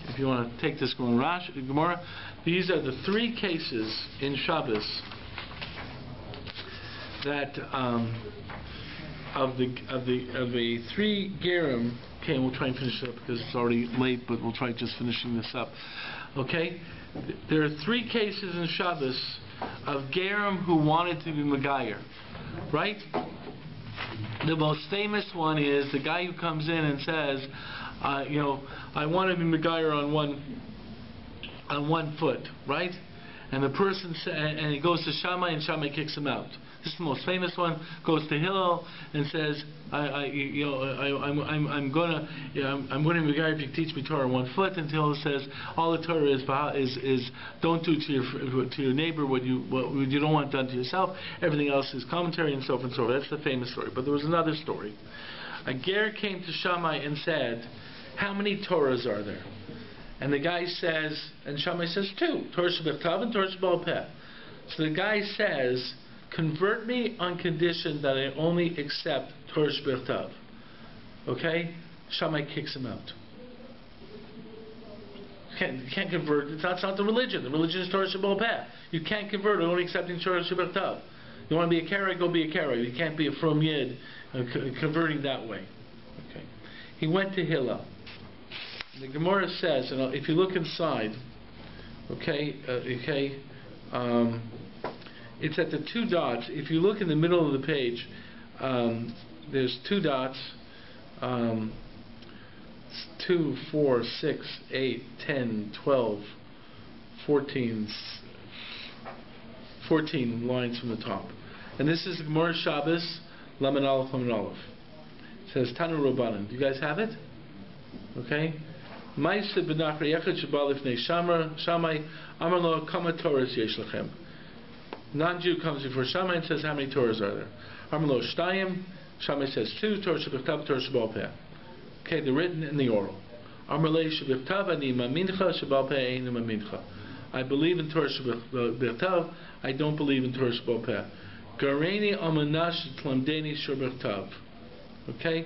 S1: If you want to take this Gemara, these are the three cases in Shabbos that of the three Gerim. Okay, and we'll try and finish it up because it's already late, but we'll try just finishing this up. Okay? There are three cases in Shabbos of Gerim who wanted to be Megayer. Right? The most famous one is the guy who comes in and says, I want to be Megayer on one foot, right? And the person and he goes to Shammai and Shammai kicks him out. This is the most famous one. Goes to Hillel and says, I'm going to be Megayer if you teach me Torah on 1 foot. And Hillel says, all the Torah is don't do to your neighbor what you don't want done to yourself. Everything else is commentary and so forth and so forth. That's the famous story. But there was another story. A ger came to Shammai and said, how many Torahs are there? And the guy says, and Shammai says 2, Torah Shebechtav and Torah Sheba'al Peh. So the guy says, convert me on condition that I only accept Torah Shebechtav. Okay? Shammai kicks him out. You can't convert. It's not the religion. The religion is Torah Sheba'al Peh. You can't convert it only accepting Torah Shebechtav. You want to be a Karaite, go be a Karaite. You can't be a From Yid converting that way. Okay. He went to Hillel. The Gemara says, and if you look inside, it's at the 2 dots. If you look in the middle of the page, there's 2 dots. 2, 4, 6, 8, 10, 12, 14 lines from the top. And this is Gemara Shabbos, Lamed Aleph, Lamed Aleph. It says, Tanu Rabbanan. Do you guys have it? Okay? Ma'aseh b'nachar yechad sheba lifnei Shammai amar lo kama Torahs yesh lechem. Non-Jew comes before Shammai and says, how many Torahs are there? Amar lo shtayim. Shammai says 2, Torah shebechtav, Torah sheba'al peh. Okay, the written and the oral. Amar le shebechtav ani mamincha, sheba'al peh ein mamincha. I believe in Torah shebechtav, I don't believe in Torah sheba'al peh. Gareini amanash tlamdeni shebechtav. Okay?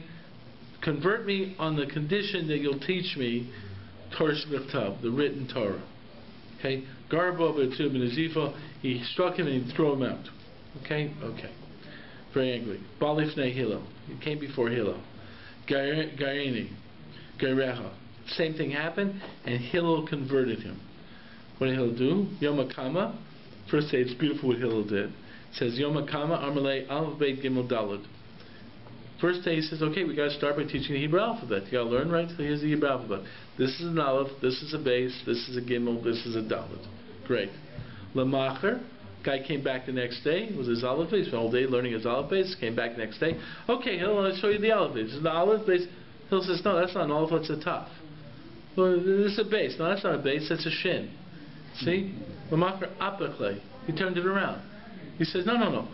S1: Convert me on the condition that you'll teach me Torah Shebechtav, the written Torah. Okay? Garbo v'etzub b'nezifa, he struck him and he threw him out. Okay? Okay. Very angry. Balifnei Hillel, he came before Hillel. Garini, Garecha. Same thing happened, and Hillel converted him. What did Hillel do? Yom HaKama. First say it's beautiful what Hillel did. It says Yom HaKama Amalei Aleph Beit Gimel Daled. First day he says, okay, we got to start by teaching the Hebrew alphabet. You got to learn, right? So here's the Hebrew alphabet. This is an Aleph, this is a base, this is a Gimel, this is a Dalet. Great. Lamacher, guy came back the next day. It was his Aleph base. All day learning his Aleph base. Came back the next day. Okay, Hill, I'll show you the Aleph base. This is the Aleph base. Hill says, no, that's not an Aleph, that's a Taf. Well, this is a base. No, that's not a base, that's a Shin. See? Lamacher Apachle. He turned it around. He says, no.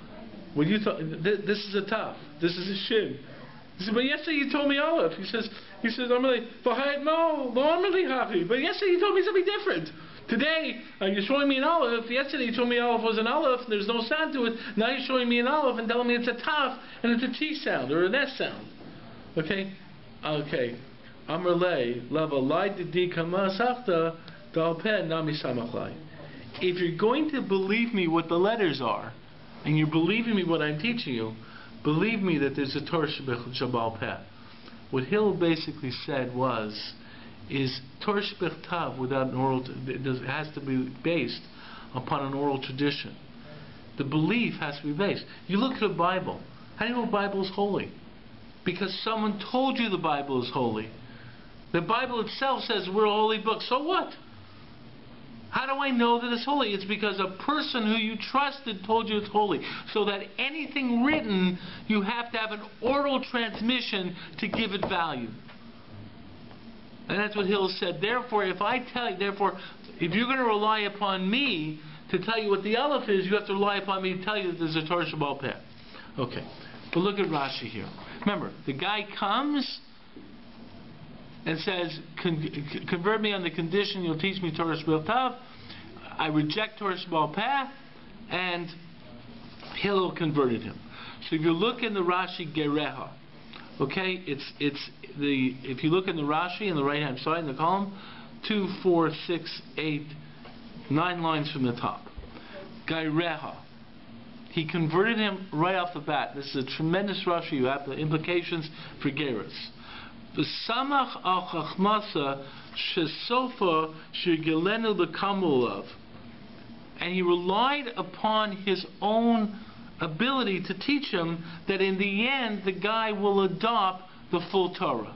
S1: Well, you thought this is a Taf. This is a Shin. He said, but yesterday you told me Aleph. He says, I'm like, but yesterday you told me something different. Today you're showing me an Aleph. Yesterday you told me Aleph was an Aleph. And there's no sound to it. Now you're showing me an Aleph and telling me it's a Taf and it's a T sound or an S sound. Okay. Amrlei lava lai di kama safta dalpen nami samachlai. if you're going to believe me what the letters are, and you're believing me what I'm teaching you, believe me that there's a Torah Shebal Peh. What Hillel basically said is Torah Shebechtav without an oral, it has to be based upon an oral tradition. The belief has to be based. You look at the Bible. How do you know the Bible is holy? Because someone told you the Bible is holy. The Bible itself says we're a holy book. So what? How do I know that it's holy? It's because a person who you trusted told you it's holy. So that anything written, you have to have an oral transmission to give it value. And that's what Hillel said. Therefore, if you're going to rely upon me to tell you what the Aleph is, you have to rely upon me to tell you that there's a Torah Shebal Peh. Okay. But look at Rashi here. Remember, the guy comes and says, convert me on the condition you'll teach me Torah Shebal Tav. I reject Torah Shebal Peh, and Hillel converted him. So if you look in the Rashi Gereha, okay, if you look in the Rashi on the right hand side in the column, 2, 4, 6, 8, 9 lines from the top. Gereha. He converted him right off the bat. This is a tremendous Rashi. You have the implications for Geras. V'samach al chachmasa shesofa shegelenu l'kamulav. And he relied upon his own ability to teach him that in the end the guy will adopt the full Torah.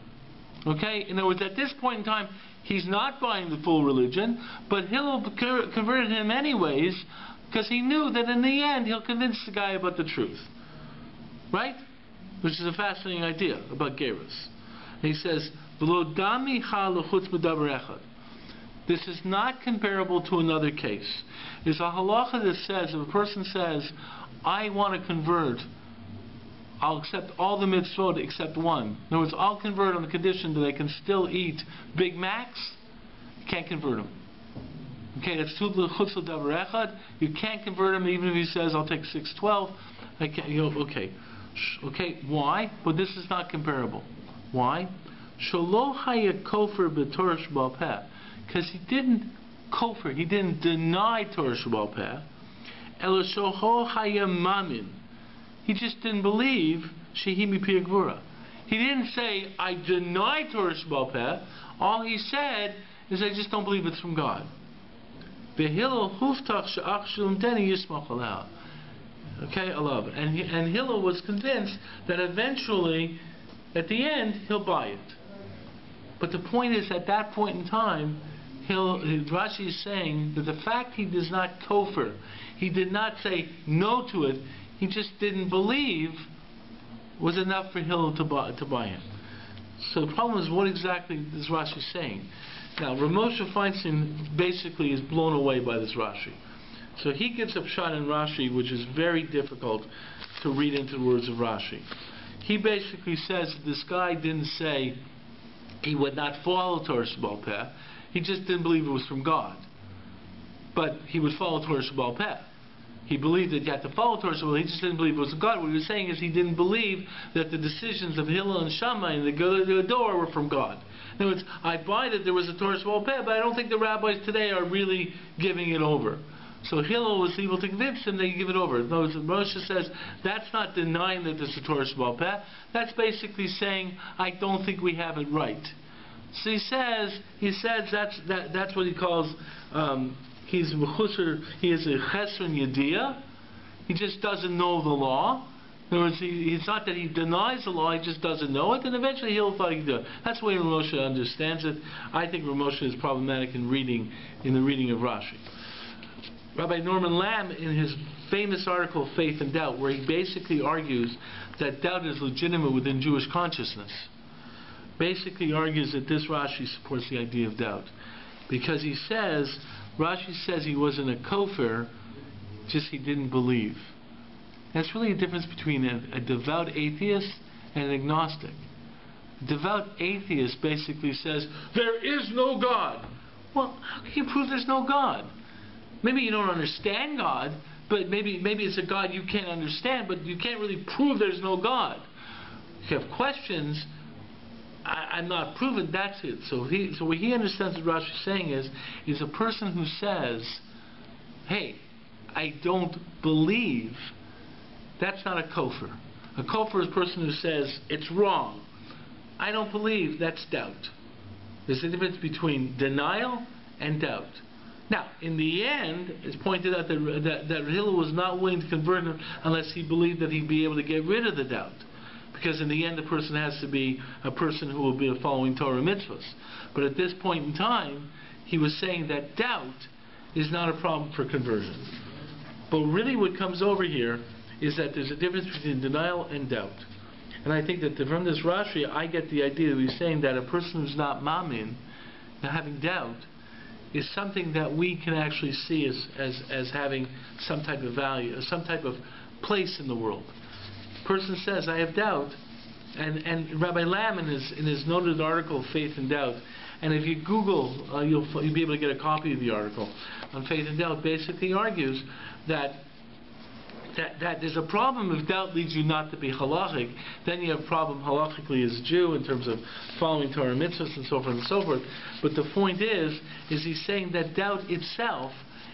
S1: Okay? In other words, at this point in time, he's not buying the full religion, but Hillel converted him anyways, because he knew that in the end he'll convince the guy about the truth. Right? Which is a fascinating idea about Geras. He says, this is not comparable to another case. There's a halacha that says, if a person says, I want to convert, I'll accept all the mitzvot except one. In other words, I'll convert on the condition that I can still eat Big Macs. You can't convert him. Okay, that's chutz l'davar echad. You can't convert him even if he says, I'll take 612. I can't, okay, why? But this is not comparable. Why? Shelo haya kofer b'Torah Shebal Peh. Because he didn't kofer, he didn't deny Torah Shebal Peh. Elo shoho haya mamin. He just didn't believe shehi mipi gvura. He didn't say, I deny Torah Shebal Peh. All he said is, I just don't believe it's from God. Okay, Hillel and Hillel was convinced that eventually, at the end, he'll buy it. But the point is, at that point in time, Rashi is saying that the fact he does not kofir, he did not say no to it, he just didn't believe, was enough for Hillel to buy it. So the problem is, what exactly is Rashi saying? Now, Moshe Feinstein basically is blown away by this Rashi. So he gives a shot in Rashi, which is very difficult to read into the words of Rashi. He basically says that this guy didn't say he would not follow Torah Shebal Peh. He just didn't believe it was from God. But he would follow Torah Shebal Peh. He believed that you had to follow Torah Shebal Peh. He just didn't believe it was from God. What he was saying is he didn't believe that the decisions of Hillel and Shammai and the door were from God. In other words, I buy that there was a Torah Shebal Peh, but I don't think the rabbis today are really giving it over. So Hillel was able to convince him that he give it over. In other words, Moshe says that's not denying that there's a Torah Shebal Peh. That's basically saying I don't think we have it right. So he says that's what he calls he's mechusar. He is a chesron yediyah. He just doesn't know the law. In other words, it's not that he denies the law, he just doesn't know it, and eventually he'll thought he could do it. That's the way Moshe understands it. I think Moshe is problematic in the reading of Rashi. Rabbi Norman Lamb, in his famous article, Faith and Doubt, where he basically argues that doubt is legitimate within Jewish consciousness, basically argues that this Rashi supports the idea of doubt. Because Rashi says he wasn't a kofir, just he didn't believe. That's really a difference between a devout atheist and an agnostic. A devout atheist basically says, there is no God. Well, how can you prove there's no God? Maybe you don't understand God, but maybe it's a God you can't understand, but you can't really prove there's no God. If you have questions, I'm not proven, that's it. So what he understands what Rashi is saying is a person who says, hey, I don't believe, that's not a kofar. A kofar is a person who says, it's wrong. I don't believe, that's doubt. There's a difference between denial and doubt. Now, in the end, it's pointed out that Hillel was not willing to convert him unless he believed that he'd be able to get rid of the doubt. Because in the end, the person has to be a person who will be following Torah mitzvahs. But at this point in time, he was saying that doubt is not a problem for conversion. But really what comes over here is that there's a difference between denial and doubt. And I think that from this Rashi, I get the idea that he's saying that a person who's not mamin, having doubt, is something that we can actually see as having some type of value, some type of place in the world. Person says, I have doubt, and Rabbi Lam in his noted article, Faith and Doubt, and if you Google, you'll be able to get a copy of the article on Faith and Doubt, basically argues that there's a problem if doubt leads you not to be halachic. Then you have a problem halachically as a Jew in terms of following Torah mitzvahs and so forth and so forth. But the point is he's saying that doubt itself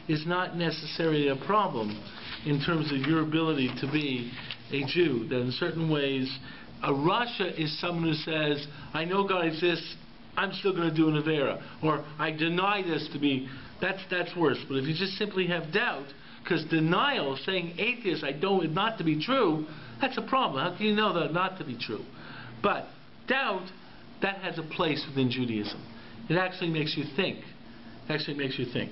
S1: is not necessarily a problem in terms of your ability to be a Jew. That in certain ways, a Rasha is someone who says, I know God exists, I'm still going to do an Avera. Or I deny this to be, that's worse. But if you just simply have doubt, because denial, saying atheist, I know it not to be true, that's a problem. How can you know that not to be true? But doubt, that has a place within Judaism. It actually makes you think. It actually makes you think.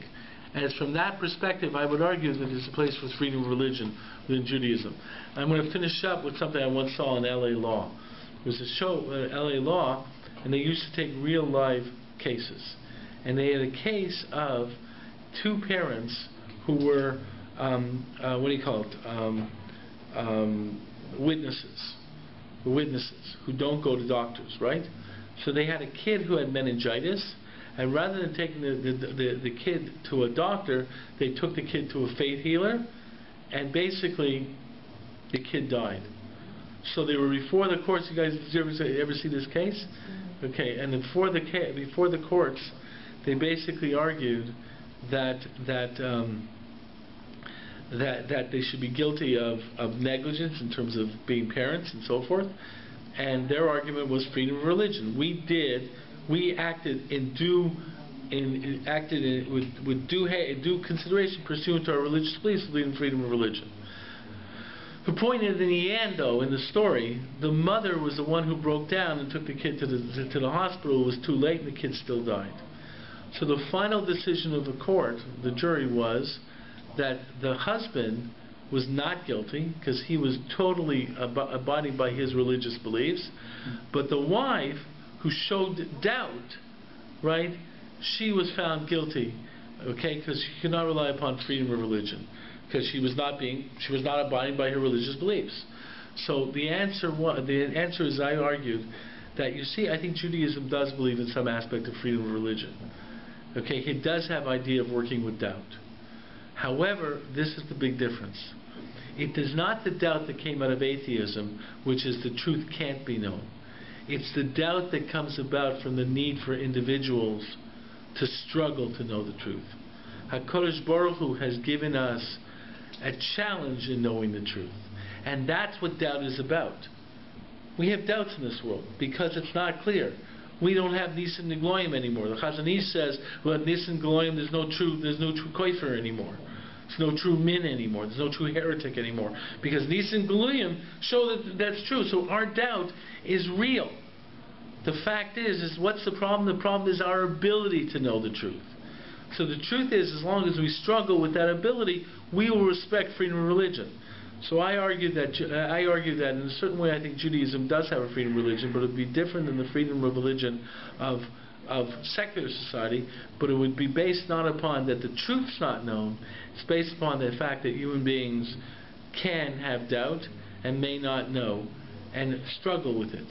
S1: And it's from that perspective, I would argue that there's a place for freedom of religion within Judaism. I'm going to finish up with something I once saw in LA Law. There was a show, LA Law, and they used to take real live cases. And they had a case of two parents who were witnesses who don't go to doctors, right? So they had a kid who had meningitis, and rather than taking the kid to a doctor, they took the kid to a faith healer, and basically the kid died. So they were before the courts. You guys, did you ever see this case? Okay, and before the courts, they basically argued that they should be guilty of negligence in terms of being parents and so forth, and their argument was freedom of religion. We acted with due consideration pursuant to our religious beliefs, leading freedom of religion. The point is, in the end, though, in the story, the mother was the one who broke down and took the kid to the hospital. It was too late, and the kid still died. So the final decision of the court, the jury, was that the husband was not guilty because he was totally abiding by his religious beliefs, but the wife, who showed doubt, right, she was found guilty, okay, because she could not rely upon freedom of religion, because she was not abiding by her religious beliefs. So the answer is, I argued, that you see, I think Judaism does believe in some aspect of freedom of religion. Okay, it does have idea of working with doubt. However, this is the big difference. It is not the doubt that came out of atheism, which is the truth can't be known. It's the doubt that comes about from the need for individuals to struggle to know the truth. HaKadosh Baruch Hu has given us a challenge in knowing the truth. And that's what doubt is about. We have doubts in this world because it's not clear. We don't have Nisan Nigloim anymore. The Chazon Ish says, well, at Nisan Nigloim there's no true kofer anymore. There's no true min anymore. There's no true heretic anymore. Because Nisan Nigloim show that that's true. So our doubt is real. The fact is what's the problem? The problem is our ability to know the truth. So the truth is, as long as we struggle with that ability, we will respect freedom of religion. So I argue that in a certain way I think Judaism does have a freedom of religion, but it would be different than the freedom of religion of secular society, but it would be based not upon that the truth's not known. It's based upon the fact that human beings can have doubt and may not know and struggle with it.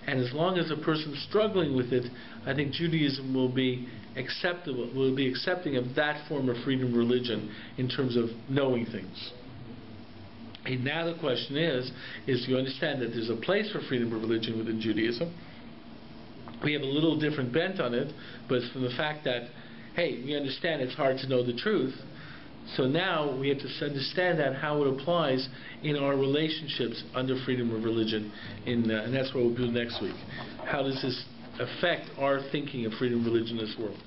S1: And as long as a person's struggling with it, I think Judaism will be accepting of that form of freedom of religion in terms of knowing things. And now the question is you understand that there's a place for freedom of religion within Judaism. We have a little different bent on it, but it's from the fact that, hey, we understand it's hard to know the truth, So now we have to understand that, how it applies in our relationships under freedom of religion, and that's what we'll do next week. How does this affect our thinking of freedom of religion in this world?